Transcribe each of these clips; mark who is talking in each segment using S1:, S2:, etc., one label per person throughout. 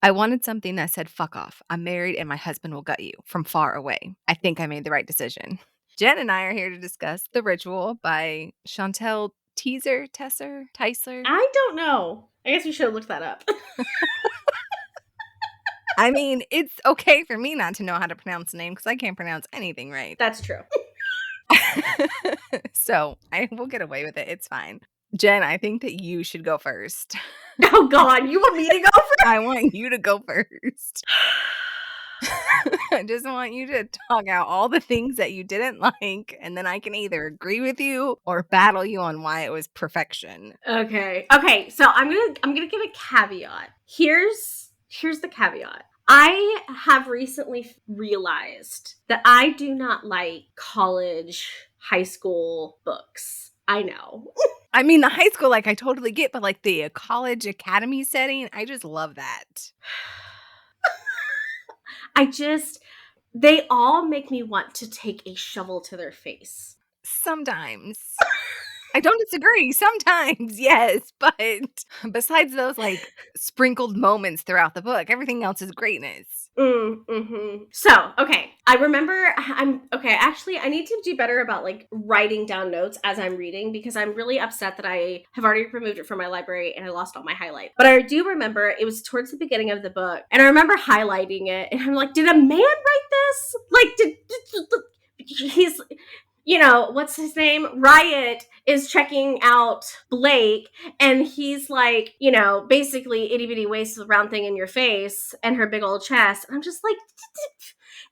S1: I wanted something that said, fuck off. I'm married and my husband will gut you from far away. I think I made the right decision. Jenn and I are here to discuss The Ritual by Shantel Tessier.
S2: I don't know. I guess we should have looked that up.
S1: I mean, it's okay for me not to know how to pronounce the name because I can't pronounce anything right.
S2: That's true.
S1: So I will get away with it. It's fine. Jenn, I think that you should go first.
S2: Oh, God. You want me to go first?
S1: I want you to go first. I just want you to talk out all the things that you didn't like, and then I can either agree with you or battle you on why it was perfection.
S2: Okay. So I'm gonna give a caveat. Here's the caveat. I have recently realized that I do not like college, high school books. I know.
S1: I mean, the high school, like, I totally get, but like the college academy setting, I just love that.
S2: They all make me want to take a shovel to their face.
S1: Sometimes. I don't disagree. Sometimes, yes. But besides those, like, sprinkled moments throughout the book, everything else is greatness.
S2: So, okay. I remember actually, I need to do better about, like, writing down notes as I'm reading because I'm really upset that I have already removed it from my library and I lost all my highlight. But I do remember it was towards the beginning of the book and I remember highlighting it and I'm like, did a man write this? Like, he's... what's his name? Riot is checking out Blake and he's like, basically itty bitty waist round thing in your face and her big old chest. And I'm just like,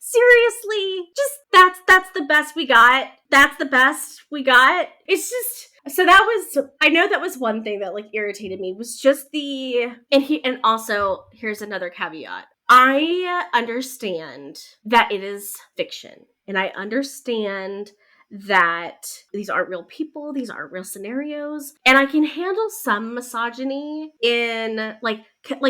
S2: seriously, just that's the best we got. That's the best we got. It's just, so I know that was one thing that like irritated me was just and also here's another caveat. I understand that it is fiction and I understand that these aren't real people, these aren't real scenarios, and I can handle some misogyny in like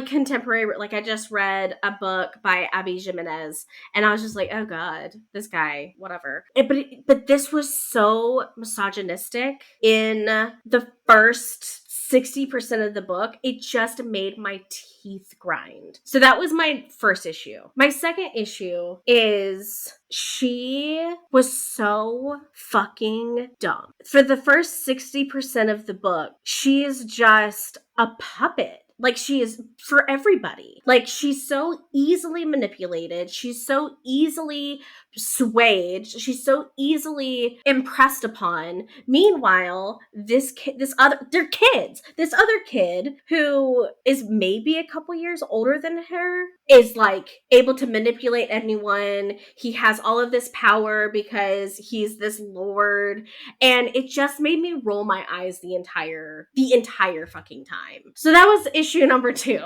S2: contemporary. Like I just read a book by Abby Jimenez, and I was just like, oh god, this guy, whatever. But this was so misogynistic in the first 60% of the book, it just made my teeth grind. So that was my first issue. My second issue is she was so fucking dumb. For the first 60% of the book, she is just a puppet. Like, she is for everybody. Like, she's so easily manipulated. She's so easily swayed. She's so easily impressed upon. Meanwhile, this other kid who is maybe a couple years older than her is like able to manipulate anyone. He has all of this power because he's this lord. And it just made me roll my eyes the entire fucking time. So that was issue number 2.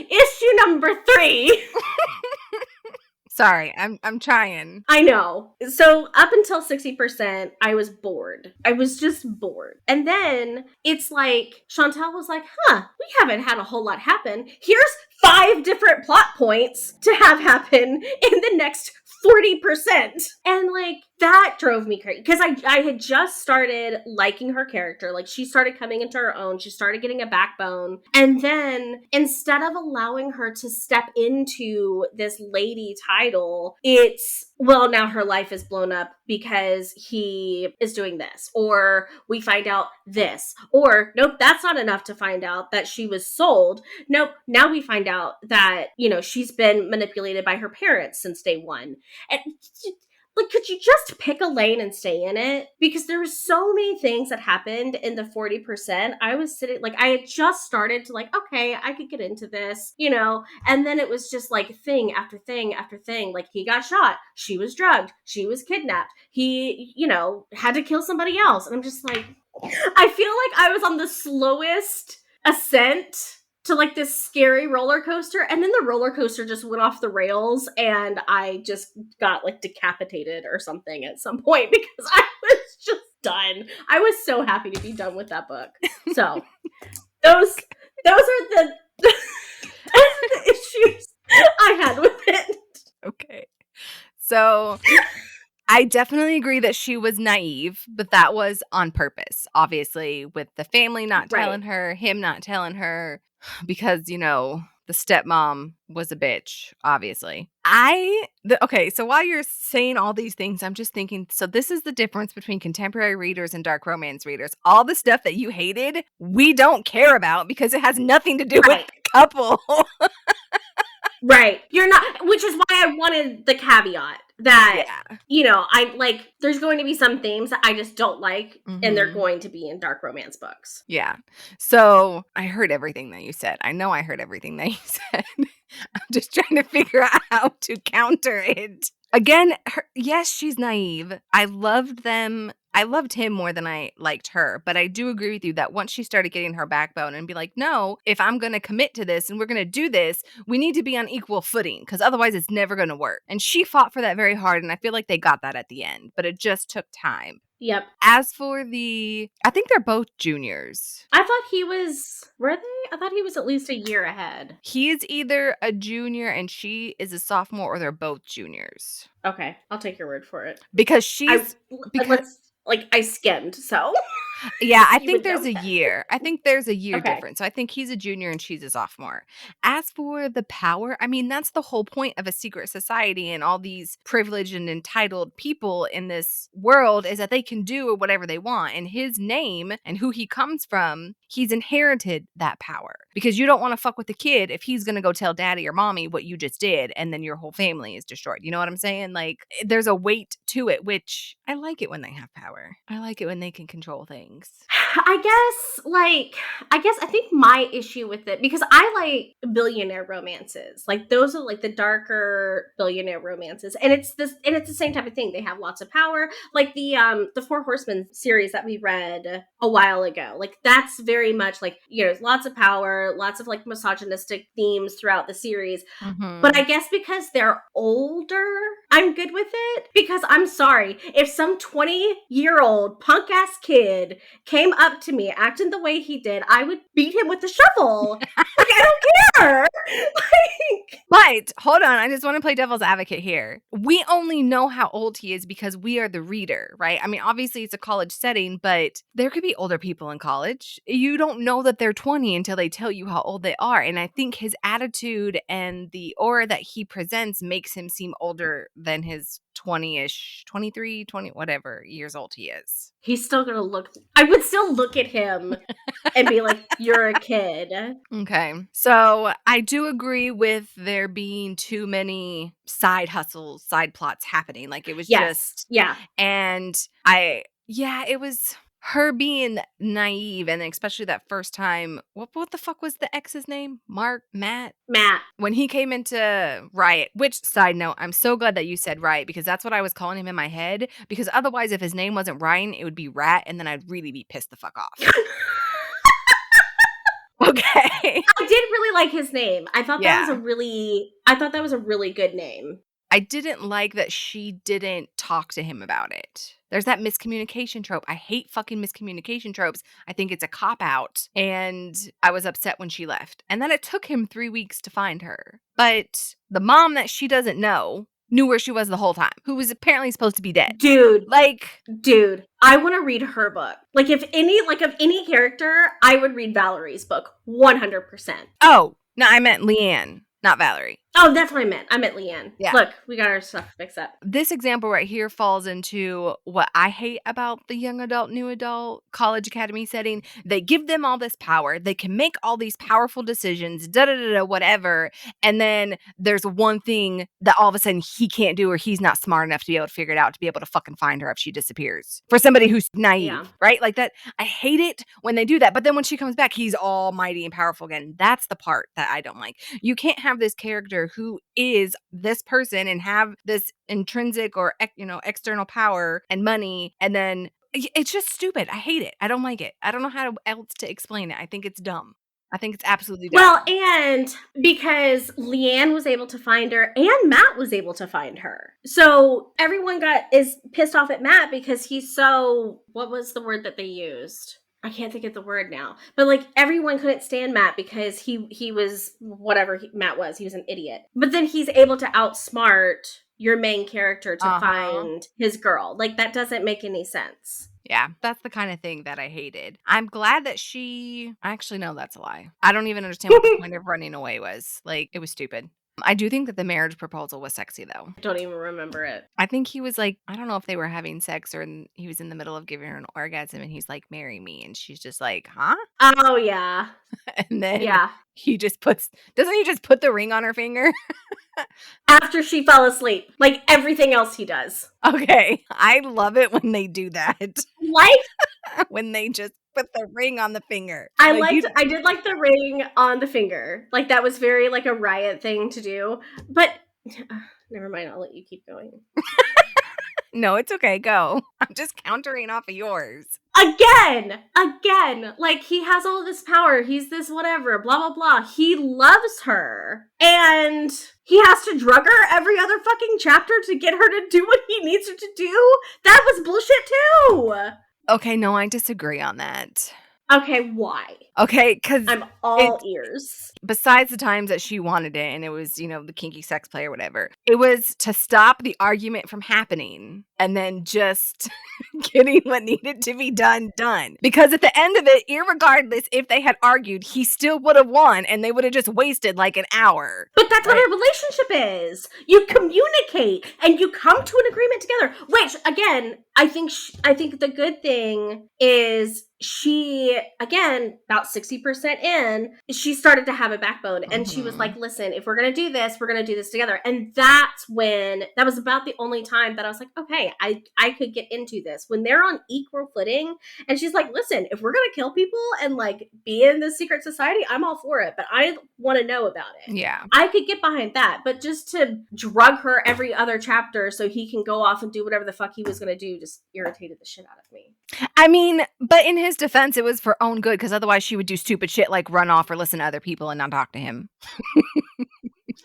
S2: Issue number 3.
S1: Sorry, I'm trying.
S2: I know. So up until 60%, I was bored. I was just bored. And then it's like, Shantel was like, we haven't had a whole lot happen. Here's 5 different plot points to have happen in the next 40%. And like, that drove me crazy because I had just started liking her character. Like, she started coming into her own. She started getting a backbone. And then instead of allowing her to step into this lady title, it's, well, now her life is blown up because he is doing this, or we find out this, or nope, that's not enough to find out that she was sold. Nope, now we find out that, she's been manipulated by her parents since day one. And like, could you just pick a lane and stay in it? Because there were so many things that happened in the 40%. I was sitting, like, I had just started to like, okay, I could get into this, and then it was just like thing after thing after thing. Like, he got shot. She was drugged. She was kidnapped. He, had to kill somebody else. And I'm just like, I feel like I was on the slowest ascent to like this scary roller coaster, and then the roller coaster just went off the rails and I just got like decapitated or something at some point because I was just done. I was so happy to be done with that book. So those are the issues I had with it.
S1: Okay. So I definitely agree that she was naive, but that was on purpose, obviously, with the family not telling her, him not telling her. because, you know, the stepmom was a bitch, obviously. Okay, so while you're saying all these things, I'm just thinking, so this is the difference between contemporary readers and dark romance readers. All the stuff that you hated, we don't care about because it has nothing to do with
S2: Right.
S1: the couple.
S2: Right. You're not, which is why I wanted the caveat that,
S1: Yeah.
S2: you know, I like, there's going to be some themes that I just don't like, and they're
S1: Mhm.
S2: going to be in dark romance books.
S1: Yeah. So I heard everything that you said. I know I heard everything that you said. I'm just trying to figure out how to counter it. Again, yes, she's naive. I loved them. I loved him more than I liked her, but I do agree with you that once she started getting her backbone and be like, no, if I'm going to commit to this and we're going to do this, we need to be on equal footing because otherwise it's never going to work. And she fought for that very hard. And I feel like they got that at the end, but it just took time.
S2: Yep.
S1: As for I think they're both juniors.
S2: I thought he was, were they? I thought he was at least a year ahead.
S1: He is either a junior and she is a sophomore, or they're both juniors.
S2: Okay, I'll take your word for it.
S1: Because
S2: I skimmed, so.
S1: Yeah, I
S2: You
S1: think
S2: would
S1: there's
S2: know
S1: a
S2: that.
S1: year. I think there's a year
S2: Okay.
S1: difference. So I think he's a junior and she's a sophomore. As for the power, I mean, that's the whole point of a secret society and all these privileged and entitled people in this world is that they can do whatever they want. And his name and who he comes from, he's inherited that power. Because you don't want to fuck with the kid if he's going to go tell daddy or mommy what you just did and then your whole family is destroyed. You know what I'm saying? Like, there's a weight to it, which I like it when they have power. I like it when they can control things.
S2: I think my issue with it, because I like billionaire romances, like those are like the darker billionaire romances, and it's the same type of thing. They have lots of power, like the Four Horsemen series that we read a while ago. Like that's very much like, you know, lots of power, lots of like misogynistic themes throughout the series.
S1: Mm-hmm.
S2: But I guess because they're older, I'm good with it. Because I'm sorry, if some 20-year-old punk ass kid came up to me acting the way he did, I would beat him with a shovel. Like, I don't care.
S1: But hold on, I just want to play devil's advocate here. We only know how old he is because we are the reader, right? I mean, obviously it's a college setting, but there could be older people in college. You don't know that they're 20 until they tell you how old they are. And I think his attitude and the aura that he presents makes him seem older than his 20-ish, 23, 20, whatever years old he is.
S2: He's still gonna look, I would still look at him and be like, you're a kid.
S1: Okay. So I do agree with there being too many side hustles, side plots happening. Like it was just,
S2: yeah.
S1: and it was her being naive, and especially that first time. What the fuck was the ex's name? Matt. When he came into Riot, which, side note, I'm so glad that you said Riot because that's what I was calling him in my head. Because otherwise, if his name wasn't Ryan, it would be Rat, and then I'd really be pissed the fuck off. Okay.
S2: I did really like his name. I thought that was a really good name.
S1: I didn't like that she didn't talk to him about it. There's that miscommunication trope. I hate fucking miscommunication tropes. I think it's a cop-out. And I was upset when she left. And then it took him 3 weeks to find her. But the mom that she doesn't know knew where she was the whole time, who was apparently supposed to be dead.
S2: Dude, I want to read her book. Like, of any character, I would read Valerie's book 100%.
S1: Oh, no, I meant Leanne, not Valerie.
S2: Oh, that's what I meant. I meant Leanne.
S1: Yeah.
S2: Look, we got our stuff mixed up.
S1: This example right here falls into what I hate about the young adult, new adult, college academy setting. They give them all this power. They can make all these powerful decisions, whatever. And then there's one thing that all of a sudden he can't do or he's not smart enough to be able to figure it out to be able to fucking find her if she disappears. For somebody who's naive, right? Like that. I hate it when they do that. But then when she comes back, he's almighty and powerful again. That's the part that I don't like. You can't have this character who is this person and have this intrinsic or external power and money, and then it's just stupid. I hate it. I don't like it. I don't know how else to explain it. I think it's dumb. I think it's absolutely dumb.
S2: Well, and because Leanne was able to find her and Matt was able to find her. So everyone is pissed off at Matt because he's so, what was the word that they used? I can't think of the word now, but like everyone couldn't stand Matt because he was whatever Matt was. He was an idiot. But then he's able to outsmart your main character to find his girl. Like that doesn't make any sense.
S1: Yeah, that's the kind of thing that I hated. I'm glad that actually, no, that's a lie. I don't even understand what the point of running away was. Like, it was stupid. I do think that the marriage proposal was sexy, though.
S2: I don't even remember it.
S1: I think he was like, I don't know if they were having sex or he was in the middle of giving her an orgasm and he's like, marry me. And she's just like, huh?
S2: Oh, yeah.
S1: And then
S2: Yeah.
S1: doesn't he just put the ring on her finger?
S2: After she fell asleep. Like everything else he does.
S1: Okay. I love it when they do that.
S2: Like,
S1: when they just put the ring on the finger.
S2: I did like the ring on the finger. Like that was very like a riot thing to do. But never mind, I'll let you keep going.
S1: No, it's okay. Go. I'm just countering off of yours.
S2: Again, like he has all of this power. He's this whatever, blah, blah, blah. He loves her. And he has to drug her every other fucking chapter to get her to do what he needs her to do. That was bullshit too.
S1: Okay, no, I disagree on that.
S2: Okay, why?
S1: Okay, because
S2: I'm all ears.
S1: Besides the times that she wanted it and it was, the kinky sex play or whatever, it was to stop the argument from happening and then just getting what needed to be done. Because at the end of it, irregardless if they had argued, he still would have won and they would have just wasted like an hour.
S2: But that's what a relationship is. You communicate and you come to an agreement together. Which, again, I think the good thing is she, again, about 60% in, she started to have a backbone. And she was like, listen, if we're going to do this, we're going to do this together. And that was about the only time that I was like, okay, I could get into this. When they're on equal footing, and she's like, listen, if we're going to kill people and like be in the secret society, I'm all for it. But I want to know about it.
S1: Yeah.
S2: I could get behind that. But just to drug her every other chapter so he can go off and do whatever the fuck he was going to do just irritated the shit out of me.
S1: I mean, but in his defense, it was for own good, because otherwise she would do stupid shit like run off or listen to other people and not talk to him.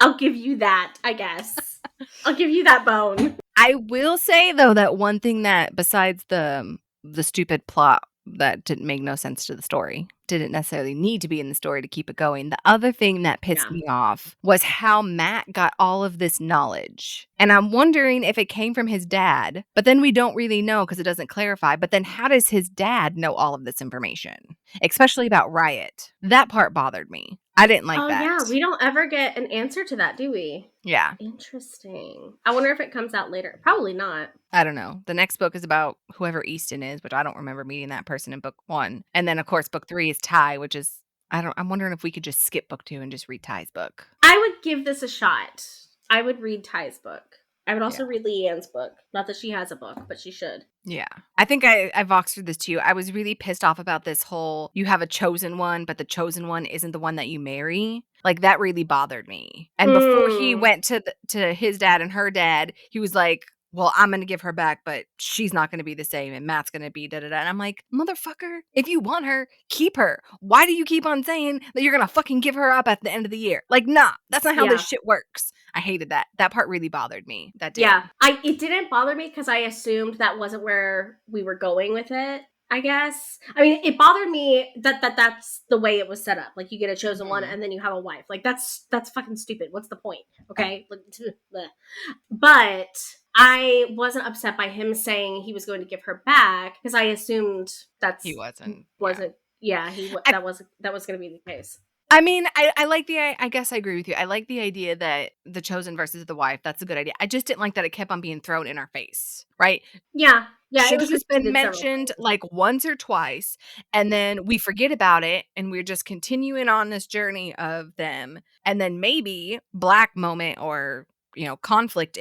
S2: I'll give you that, I guess. I'll give you that bone.
S1: I will say, though, that one thing that, besides the stupid plot that didn't make no sense to the story, didn't necessarily need to be in the story to keep it going. The other thing that pissed me off was how Matt got all of this knowledge. And I'm wondering if it came from his dad, but then we don't really know because it doesn't clarify. But then how does his dad know all of this information, especially about Riot? That part bothered me. I didn't like that.
S2: Oh, yeah. We don't ever get an answer to that, do we?
S1: Yeah.
S2: Interesting. I wonder if it comes out later. Probably not.
S1: I don't know. The next book is about whoever Easton is, which I don't remember meeting that person in book 1. And then, of course, book 3 is Ty, which is, I'm wondering if we could just skip book 2 and just read Ty's book.
S2: I would give this a shot. I would read Ty's book. I would also read Leanne's book. Not that she has a book, but she should.
S1: Yeah. I think I voxed through this too. I was really pissed off about this whole, you have a chosen one, but the chosen one isn't the one that you marry. Like, that really bothered me. And before he went to his dad and her dad, he was like, well, I'm going to give her back, but she's not going to be the same, and Matt's going to be da-da-da. And I'm like, motherfucker, if you want her, keep her. Why do you keep on saying that you're going to fucking give her up at the end of the year? Like, nah, that's not how this shit works. I hated that. That part really bothered me. That did.
S2: Yeah, it didn't bother me because I assumed that wasn't where we were going with it, I guess. I mean, it bothered me that's the way it was set up. Like, you get a chosen one and then you have a wife. Like, that's fucking stupid. What's the point? Okay? But I wasn't upset by him saying he was going to give her back because I assumed
S1: he wasn't.
S2: That was going to be the case.
S1: I mean, I like I guess I agree with you. I like the idea that the chosen versus the wife, that's a good idea. I just didn't like that it kept on being thrown in our face, right?
S2: Yeah. Yeah.
S1: Should have just been mentioned like once or twice, and then we forget about it, and we're just continuing on this journey of them. And then maybe Black moment or conflict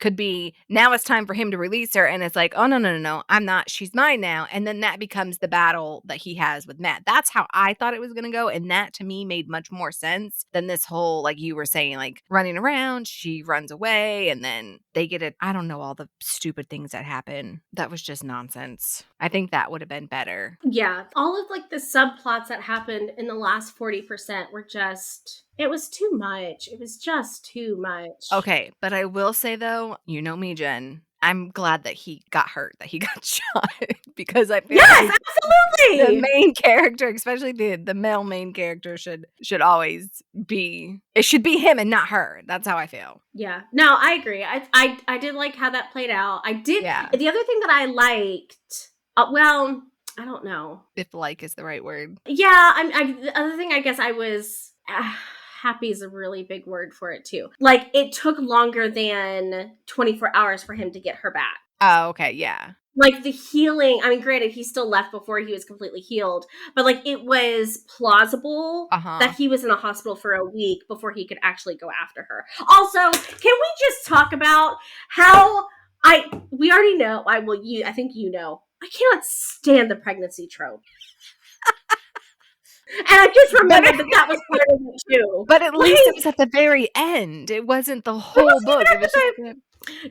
S1: could be now it's time for him to release her, and it's like, oh no, I'm not, she's mine now. And then that becomes the battle that he has with Matt. That's how I thought it was gonna go, and that to me made much more sense than this whole, like you were saying, like running around, she runs away, and then they get it. I don't know, all the stupid things that happen. That was just nonsense. I think that would have been better.
S2: Yeah, all of like the subplots that happened in the last 40% were just, it was too much. It was just too much.
S1: Okay, but I will say though, you know me, Jen, I'm glad that he got hurt, that he got shot, because I feel
S2: like absolutely
S1: the main character, especially the male main character, should always be, it should be him and not her. That's how I feel.
S2: Yeah, no, I agree. I did like how that played out. I did. Yeah. The other thing that I liked Well, I don't know
S1: if like is the right word.
S2: Yeah, the other thing I guess I was happy is a really big word for it too. Like it took longer than 24 hours for him to get her back.
S1: Oh, okay, yeah.
S2: Like the healing, I mean, granted, he still left before he was completely healed, but like it was plausible
S1: Uh-huh.
S2: that he was in a hospital for a week before he could actually go after her. Also, can we just talk about how we already know, I think you know, I cannot stand the pregnancy trope. And I just remembered that was part of it too.
S1: But at least it
S2: Like,
S1: was at the very end. It wasn't the
S2: it
S1: whole
S2: wasn't even
S1: book. It
S2: at
S1: was just
S2: the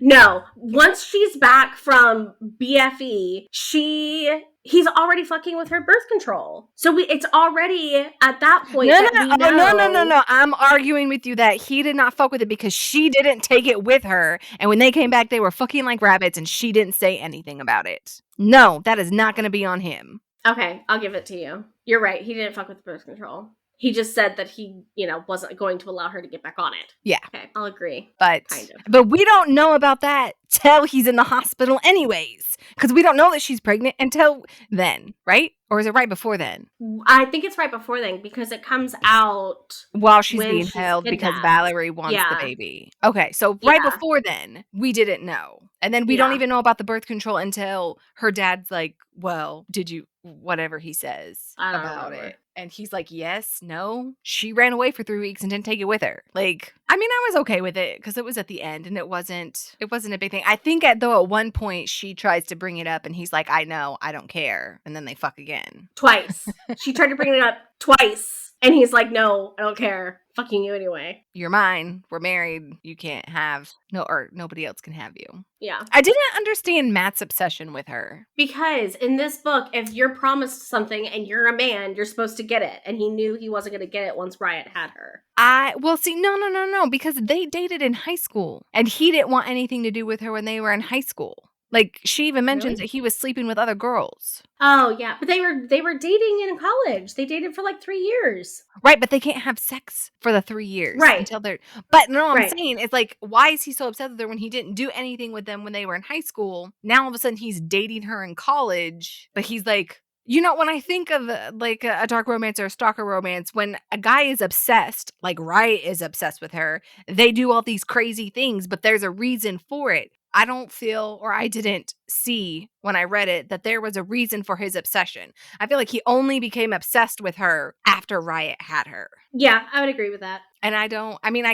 S2: No, once she's back from BFE, he's already fucking with her birth control. So it's already at that point
S1: no,
S2: that we know.
S1: no. I'm arguing with you that he did not fuck with it because she didn't take it with her. And when they came back, they were fucking like rabbits and she didn't say anything about it. No, that is not going to be on him.
S2: Okay, I'll give it to you. You're right. He didn't fuck with birth control. He just said that he, wasn't going to allow her to get back on it.
S1: Yeah.
S2: Okay, I'll agree.
S1: But
S2: kind of.
S1: But we don't know about that till he's in the hospital anyways. Because we don't know that she's pregnant until then, right? Or is it right before then?
S2: I think it's right before then because it comes out
S1: while she's
S2: when
S1: being
S2: she's
S1: held because
S2: kidnapped.
S1: Valerie wants the baby. Okay, so right before then, we didn't know. And then we don't even know about the birth control until her dad's like, well, did you, whatever he says about it. And he's like, yes, no. She ran away for 3 weeks and didn't take it with her. Like, I mean, I was okay with it because it was at the end and it wasn't a big thing. I think at one point she tries to bring it up and he's like, I know, I don't care. And then they fuck again.
S2: Twice. She tried to bring it up twice. And he's like, no, I don't care. Fucking you anyway.
S1: You're mine. We're married. You can't have nobody else can have you.
S2: Yeah.
S1: I didn't understand Matt's obsession with her.
S2: Because in this book, if you're promised something and you're a man, you're supposed to get it. And he knew he wasn't going to get it once Riot had her.
S1: No, because they dated in high school. And he didn't want anything to do with her when they were in high school. Like, she even mentions that he was sleeping with other girls.
S2: Oh, yeah. But they were dating in college. They dated for like 3 years.
S1: Right, but they can't have sex for the 3 years.
S2: Right.
S1: Until they're... But no, I'm saying, it's like, why is he so upset with her when he didn't do anything with them when they were in high school? Now, all of a sudden, he's dating her in college. But he's like... when I think of like a dark romance or a stalker romance, when a guy is obsessed, like Riot is obsessed with her, they do all these crazy things, but there's a reason for it. I don't feel, or I didn't see when I read it, that there was a reason for his obsession. I feel like he only became obsessed with her after Riot had her.
S2: Yeah, I would agree with that.
S1: And I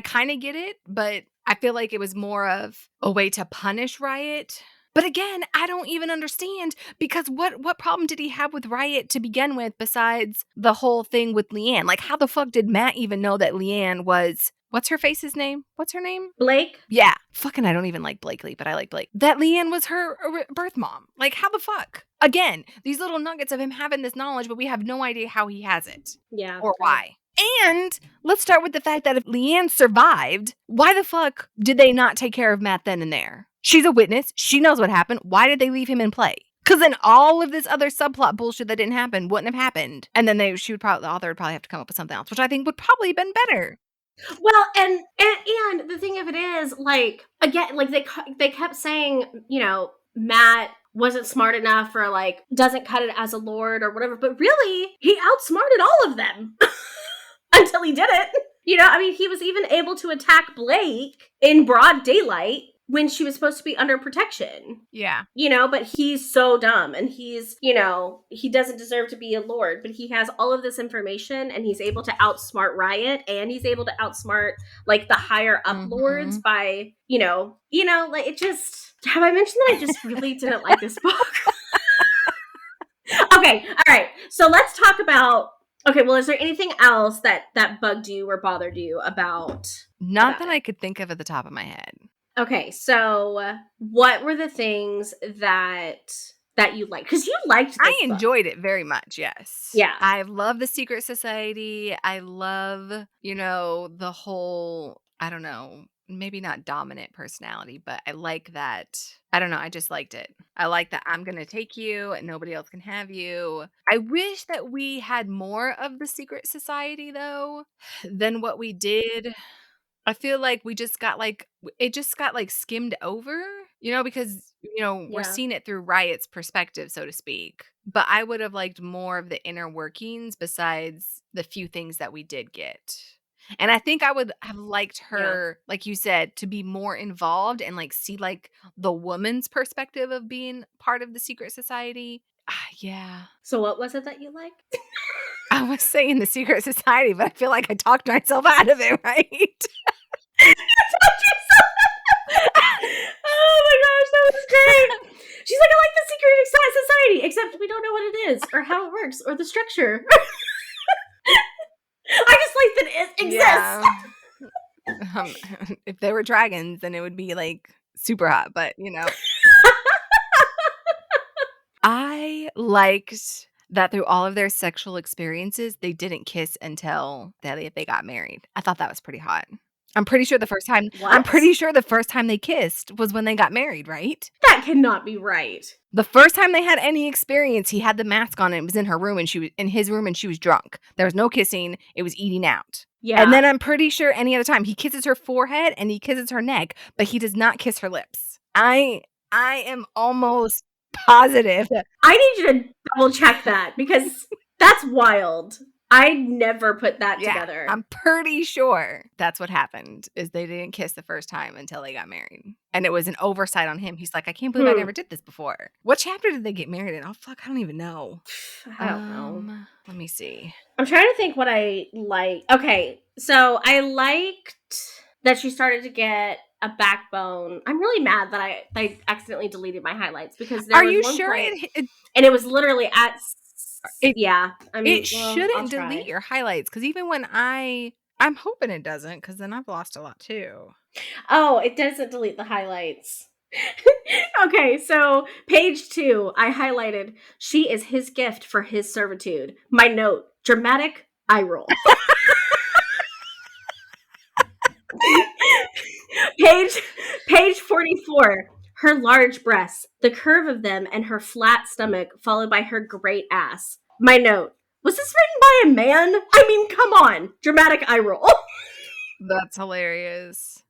S1: kind of get it, but I feel like it was more of a way to punish Riot. But again, I don't even understand because what problem did he have with Riot to begin with besides the whole thing with Leanne? Like, how the fuck did Matt even know that Leanne was... What's her face's name? What's her name?
S2: Blake?
S1: Yeah. Fucking, I don't even like Blakely, but I like Blake. That Leanne was her birth mom. Like, how the fuck? Again, these little nuggets of him having this knowledge, but we have no idea how he has it.
S2: Yeah.
S1: Or why. And let's start with the fact that if Leanne survived, why the fuck did they not take care of Matt then and there? She's a witness. She knows what happened. Why did they leave him in play? Because then all of this other subplot bullshit that didn't happen wouldn't have happened. And then the author would probably have to come up with something else, which I think would probably have been better.
S2: Well, and the thing of it is, like, again, like they kept saying, Matt wasn't smart enough or like doesn't cut it as a lord or whatever, but really he outsmarted all of them until he didn't. He was even able to attack Blake in broad daylight when she was supposed to be under protection.
S1: Yeah.
S2: But he's so dumb and he's, he doesn't deserve to be a lord, but he has all of this information and he's able to outsmart Riot and he's able to outsmart like the higher up lords by, like it just, have I mentioned that I just really didn't like this book? Okay. All right. So let's talk about, is there anything else that bugged you or bothered you about?
S1: Not that I could think of at the top of my head.
S2: Okay, so what were the things that you liked? Because you liked this
S1: I enjoyed it very much, yes.
S2: Yeah.
S1: I love the secret society. I love, the whole, I don't know, maybe not dominant personality, but I like that. I don't know, I just liked it. I like that I'm going to take you and nobody else can have you. I wish that we had more of the secret society, though, than what we did. I feel like it just got skimmed over. Because, we're
S2: Yeah.
S1: seeing it through Riot's perspective, so to speak. But I would have liked more of the inner workings besides the few things that we did get. And I think I would have liked
S2: Yeah.
S1: her, like you said, to be more involved and like see like the woman's perspective of being part of the secret society. Yeah.
S2: So what was it that you liked?
S1: I was saying the secret society, but I feel like I talked myself out of it, right?
S2: Oh my gosh, that was great. She's like, I like the secret society, except we don't know what it is or how it works or the structure. I just like that it exists.
S1: Yeah. If they were dragons, then it would be like super hot, but I liked that through all of their sexual experiences, they didn't kiss until they got married. I thought that was pretty hot. I'm pretty sure the first
S2: What?
S1: time they kissed was when they got married, right?
S2: That cannot be right.
S1: The first time they had any experience, he had the mask on and it was in her room and she was in his room and she was drunk. There was no kissing. It was eating out.
S2: Yeah.
S1: And then I'm pretty sure any other time he kisses her forehead and he kisses her neck, but he does not kiss her lips. I am almost positive.
S2: I need you to double check that because that's wild. I never put that together.
S1: I'm pretty sure that's what happened is they didn't kiss the first time until they got married. And it was an oversight on him. He's like, I can't believe I never did this before. What chapter did they get married in? Oh, fuck, I don't even know.
S2: I don't know.
S1: Let me see.
S2: I'm trying to think what I like. Okay, so I liked that she started to get a backbone. I'm really mad that I accidentally deleted my highlights because there was one point, and it was literally at yeah. I mean,
S1: it shouldn't delete your highlights because even when I'm hoping it doesn't because then I've lost a lot too.
S2: Oh, it doesn't delete the highlights. Okay, so page 2, I highlighted, she is his gift for his servitude. My note, dramatic eye roll. Page 44, her large breasts, the curve of them, and her flat stomach, followed by her great ass. My note, was this written by a man? I mean, come on. Dramatic eye roll.
S1: That's hilarious.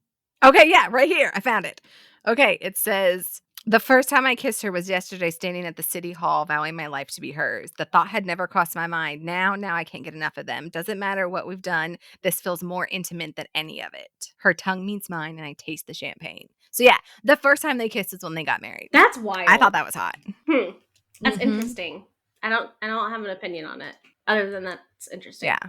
S1: Okay, yeah, right here. I found it. Okay, it says, the first time I kissed her was yesterday standing at the city hall vowing my life to be hers. The thought had never crossed my mind. Now I can't get enough of them. Doesn't matter what we've done. This feels more intimate than any of it. Her tongue meets mine and I taste the champagne. So yeah, the first time they kissed is when they got married.
S2: That's wild.
S1: I thought that was hot.
S2: That's interesting. I don't have an opinion on it. Other than that's interesting.
S1: Yeah.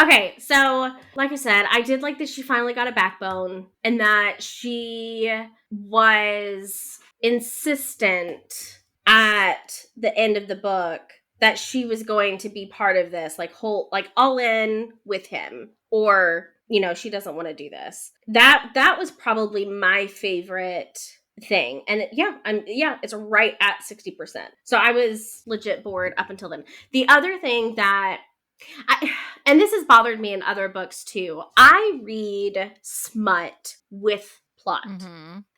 S2: Okay, so like I said, I did like that she finally got a backbone and that she was insistent at the end of the book that she was going to be part of this, like all in with him, or she doesn't want to do this. That was probably my favorite thing. And it's right at 60%. So I was legit bored up until then. The other thing that and this has bothered me in other books too, I read smut with plot.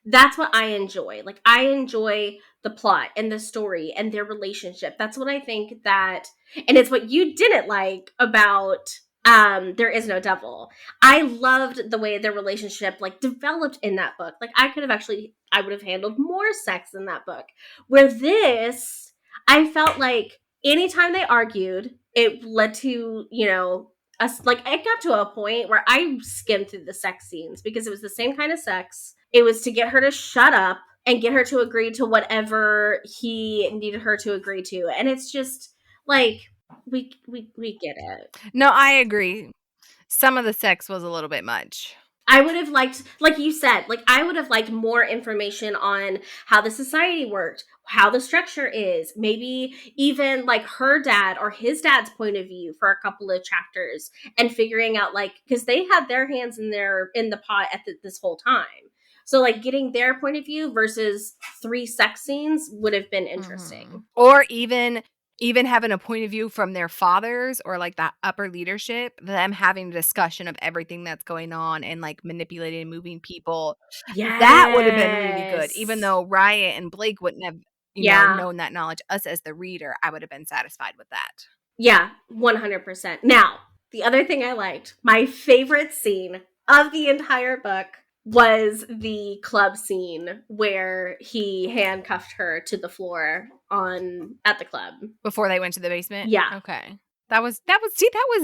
S2: That's what I enjoy. Like, I enjoy the plot and the story and their relationship. That's what I think and it's what you didn't like about There Is No Devil. I loved the way their relationship developed in that book. Like, I would have handled more sex in that book. Where this, I felt like anytime they argued, it led to, us, it got to a point where I skimmed through the sex scenes because it was the same kind of sex. It was to get her to shut up and get her to agree to whatever he needed her to agree to. And it's just we get it.
S1: No, I agree. Some of the sex was a little bit much.
S2: I would have liked, like you said, I would have liked more information on how the society worked, how the structure is, maybe even her dad or his dad's point of view for a couple of chapters, and figuring out because they had their hands in the pot at this whole time. So getting their point of view versus 3 sex scenes would have been interesting.
S1: Or even having a point of view from their fathers or that upper leadership, them having a discussion of everything that's going on and manipulating and moving people.
S2: Yes.
S1: That would have been really good. Even though Riot and Blake wouldn't have known that knowledge, us as the reader, I would have been satisfied with that.
S2: Yeah, 100%. Now, the other thing I liked, my favorite scene of the entire book, was the club scene where he handcuffed her to the floor at the club.
S1: Before they went to the basement?
S2: Yeah.
S1: Okay. That was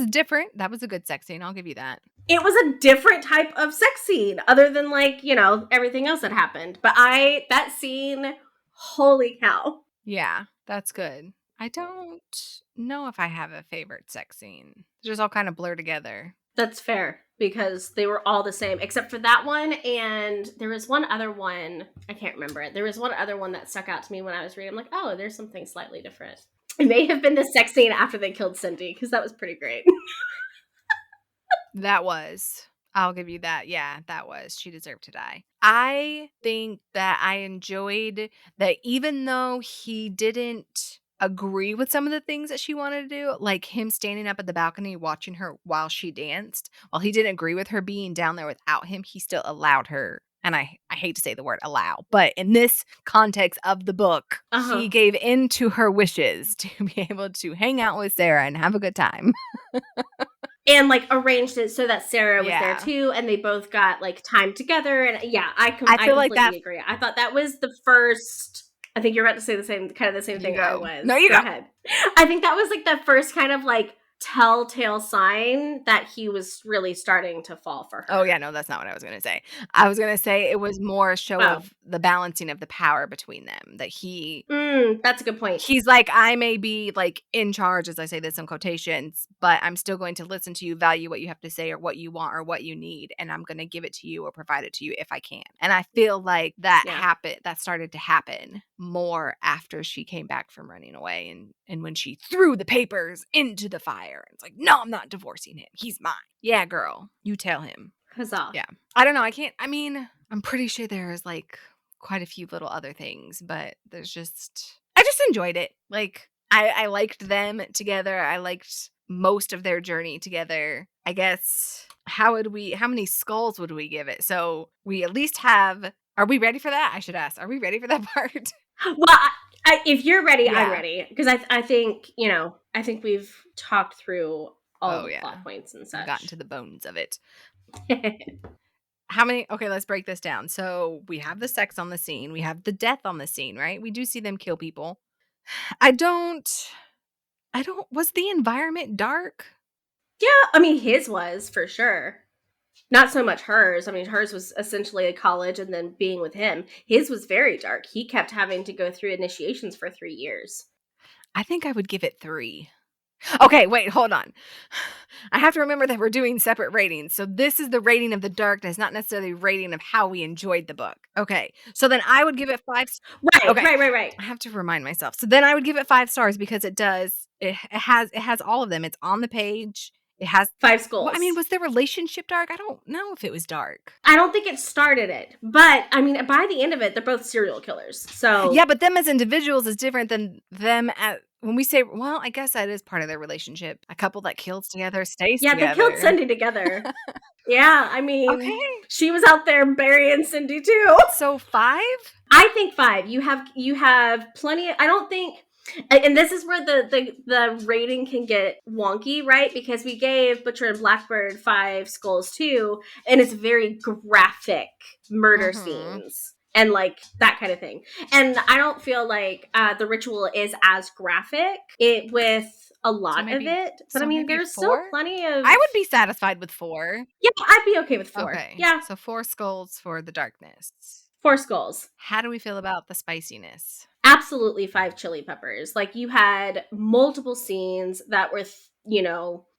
S1: different. That was a good sex scene. I'll give you that.
S2: It was a different type of sex scene other than like, everything else that happened. But that scene, holy cow.
S1: Yeah, that's good. I don't know if I have a favorite sex scene. They just all kind of blur together.
S2: That's fair because they were all the same except for that one, and there was one other one, I can't remember it. There was one other one that stuck out to me when I was reading. I'm like, oh, there's something slightly different. It may have been the sex scene after they killed Cindy because that was pretty great.
S1: That was. I'll give you that. Yeah, that was. She deserved to die. I think that I enjoyed that even though he didn't agree with some of the things that she wanted to do, like him standing up at the balcony watching her while she danced, while he didn't agree with her being down there without him, he still allowed her. And I hate to say the word allow, but in this context of the book, he gave in to her wishes to be able to hang out with Sarah and have a good time.
S2: And like arranged it so that Sarah was there too, and they both got like time together. And yeah, I completely
S1: like that.
S2: Agree. I thought that was the first. I think you're about to say the same thing I was.
S1: No, you go
S2: ahead. I think that was like the first kind of like telltale sign that he was really starting to fall for her.
S1: Oh yeah, no, that's not what I was going to say. I was going to say it was more a show of the balancing of the power between them, that
S2: that's a good point.
S1: He's like, I may be like in charge, as I say this in quotations, but I'm still going to listen to you, value what you have to say or what you want or what you need, and I'm going to give it to you or provide it to you if I can. And I feel like that that started to happen more after she came back from running away and when she threw the papers into the fire. It's like, no, I'm not divorcing him. He's mine. Yeah, girl. You tell him.
S2: Huzzah.
S1: Yeah. I don't know. I'm pretty sure there's like quite a few little other things, but I just enjoyed it. Like, I liked them together. I liked most of their journey together. I guess, how many skulls would we give it? So we at least have, are we ready for that? I should ask, are we ready for that part?
S2: Well, if you're ready, I'm ready. Because I think, I think we've talked through all the plot points and such.
S1: We've gotten to the bones of it. How many? Okay, let's break this down. So we have the sex on the scene. We have the death on the scene, right? We do see them kill people. Was the environment dark?
S2: Yeah, I mean, his was for sure. Not so much hers. I mean, hers was essentially a college and then being with him. His was very dark. He kept having to go through initiations for 3 years.
S1: I think I would give it 3. Okay, wait, hold on. I have to remember that we're doing separate ratings. So this is the rating of the darkness, not necessarily rating of how we enjoyed the book. Okay, so then I would give it 5.
S2: Right,
S1: okay.
S2: Right.
S1: I have to remind myself. So then I would give it 5 stars because it has all of them. It's on the page. It has
S2: 5 skulls.
S1: Well, I mean, was their relationship dark? I don't know if it was dark.
S2: I don't think it started it. But, I mean, by the end of it, they're both serial killers. So
S1: yeah, but them as individuals is different than them when we say, well, I guess that is part of their relationship. A couple that kills together stays together.
S2: Yeah, they killed Cindy together. Yeah, I mean, she was out there burying Cindy too.
S1: So 5?
S2: I think 5. You have plenty. I don't think. And this is where the rating can get wonky, right? Because we gave Butcher and Blackbird 5 skulls too, and it's very graphic murder scenes and like that kind of thing. And I don't feel like the Ritual is as graphic with a lot of it. But I mean, there's
S1: 4?
S2: still plenty of.
S1: I would be satisfied with 4.
S2: Yeah, I'd be okay with 4.
S1: Okay.
S2: Yeah.
S1: So 4 skulls for the darkness.
S2: 4 skulls.
S1: How do we feel about the spiciness?
S2: Absolutely 5 chili peppers. Like, you had multiple scenes that were,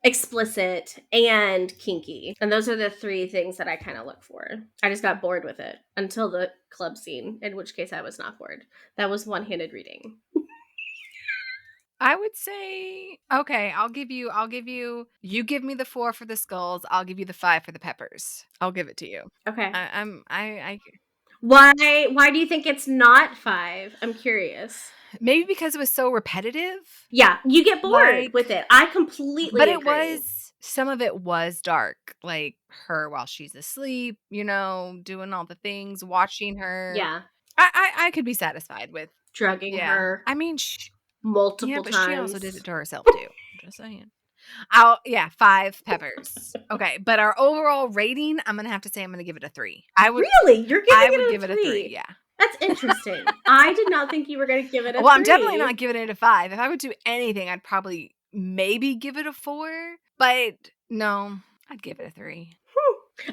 S2: explicit and kinky. And those are the 3 things that I kind of look for. I just got bored with it until the club scene, in which case I was not bored. That was one-handed reading.
S1: I would say, okay, I'll give you, you give me the 4 for the skulls. I'll give you the 5 for the peppers. I'll give it to you.
S2: Okay.
S1: Why
S2: do you think it's not 5? I'm curious.
S1: Maybe because it was so repetitive.
S2: Yeah, you get bored with it. I completely agree.
S1: Some of it was dark. Like her while she's asleep, doing all the things, watching her.
S2: Yeah.
S1: I could be satisfied with
S2: drugging her.
S1: I mean,
S2: multiple times.
S1: She also did it to herself too. I'm just saying. Yeah, 5 peppers. Okay, but our overall rating, I'm gonna have to say I'm gonna give it a 3.
S2: Really? You're giving
S1: I would
S2: it a
S1: give it a 3,
S2: 3?
S1: yeah.
S2: That's interesting. I did not think you were going to give it a 3.
S1: Well, I'm definitely not giving it a 5. If I would do anything, I'd probably maybe give it a 4, but no, I'd give it a 3.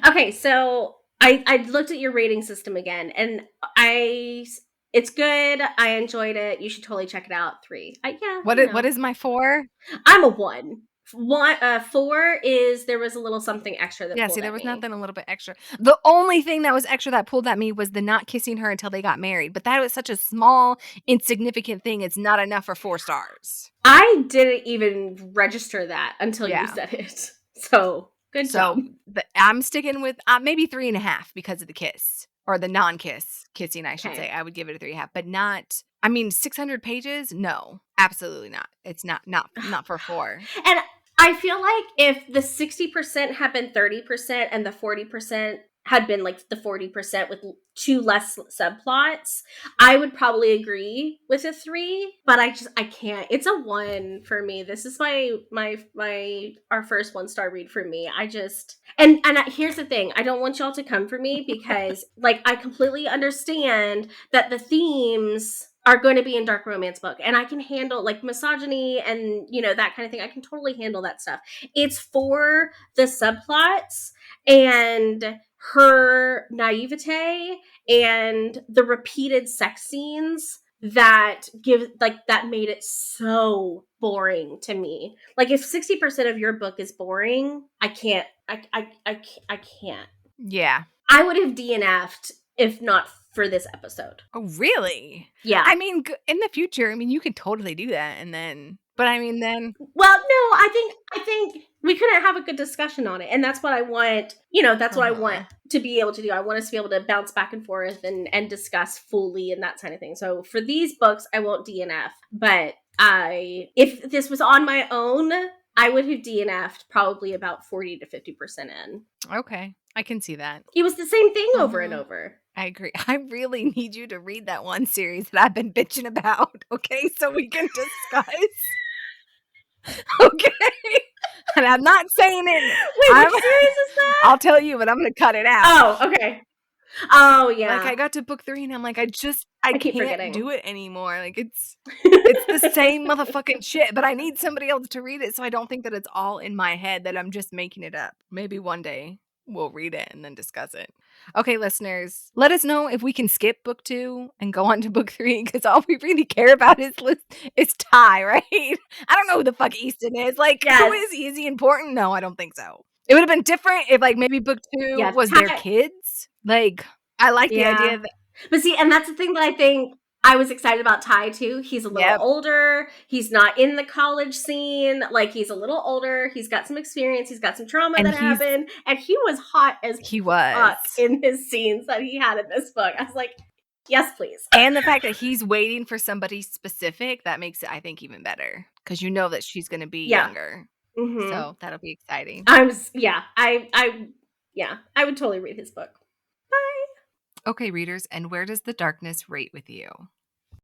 S2: Okay, so I looked at your rating system again, and it's good. I enjoyed it. You should totally check it out. 3.
S1: What is my 4?
S2: I'm a 1. 4 is there was a little something extra that
S1: Yeah,
S2: pulled
S1: see, there
S2: at
S1: was
S2: me.
S1: nothing a little bit extra. The only thing that was extra that pulled at me was the not kissing her until they got married, but that was such a small, insignificant thing, it's not enough for 4 stars.
S2: I didn't even register that until you
S1: Yeah.
S2: said it. So, good job.
S1: I'm sticking with maybe 3.5 because of the kiss. Or the non-kiss kissing, I should
S2: Okay.
S1: say. I would give it a 3.5, but not. I mean, 600 pages? No, absolutely not. It's not for 4.
S2: And I feel like if the 60% had been 30% and the 40% had been like the 40% with 2 less subplots, I would probably agree with a 3, but I can't. It's a 1 for me. This is our first 1-star read for me. I just and here's the thing. I don't want y'all to come for me because like I completely understand that the themes are going to be in dark romance book, and I can handle like misogyny and that kind of thing. I can totally handle that stuff. It's for the subplots and her naivete and the repeated sex scenes that made it so boring to me. Like if 60% of your book is boring, I can't. I can't.
S1: Yeah.
S2: I would have DNF'd if not for this episode.
S1: Oh, really?
S2: Yeah.
S1: I mean, in the future, I mean, you could totally do that, and then. But I mean, then.
S2: Well, no, I think we couldn't have a good discussion on it, and that's what I want. That's what I want to be able to do. I want us to be able to bounce back and forth and discuss fully and that kind of thing. So for these books, I won't DNF, but if this was on my own, I would have DNF'd probably about 40 to 50% in.
S1: Okay, I can see that.
S2: It was the same thing over and over.
S1: I agree. I really need you to read that one series that I've been bitching about, okay? So we can discuss. Okay? And I'm not saying it.
S2: Wait, which series is that?
S1: I'll tell you, but I'm going to cut it out.
S2: Oh, okay. Oh, yeah.
S1: Like, I got to book 3, and I'm like, I
S2: keep
S1: can't
S2: forgetting.
S1: do it anymore. Like, it's the same motherfucking shit, but I need somebody else to read it, so I don't think that it's all in my head, that I'm just making it up. Maybe one day we'll read it and then discuss it. Okay, listeners, let us know if we can skip book 2 and go on to book 3, because all we really care about is Ty, right? I don't know who the fuck Easton is. Like, who is he? Is he important? No, I don't think so. It would have been different if, like, maybe book 2 was their kids. Like, I like the idea that.
S2: But see, and that's the thing that I think I was excited about Ty too. He's a little older. He's not in the college scene. Like, he's a little older. He's got some experience. He's got some trauma that happened. And he was hot as fuck in his scenes that he had in this book. I was like, yes, please.
S1: And the fact that he's waiting for somebody specific, that makes it, I think, even better. Because you know that she's going to be younger. Mm-hmm. So that'll be exciting.
S2: I would totally read his book.
S1: Okay, readers, and where does the darkness rate with you?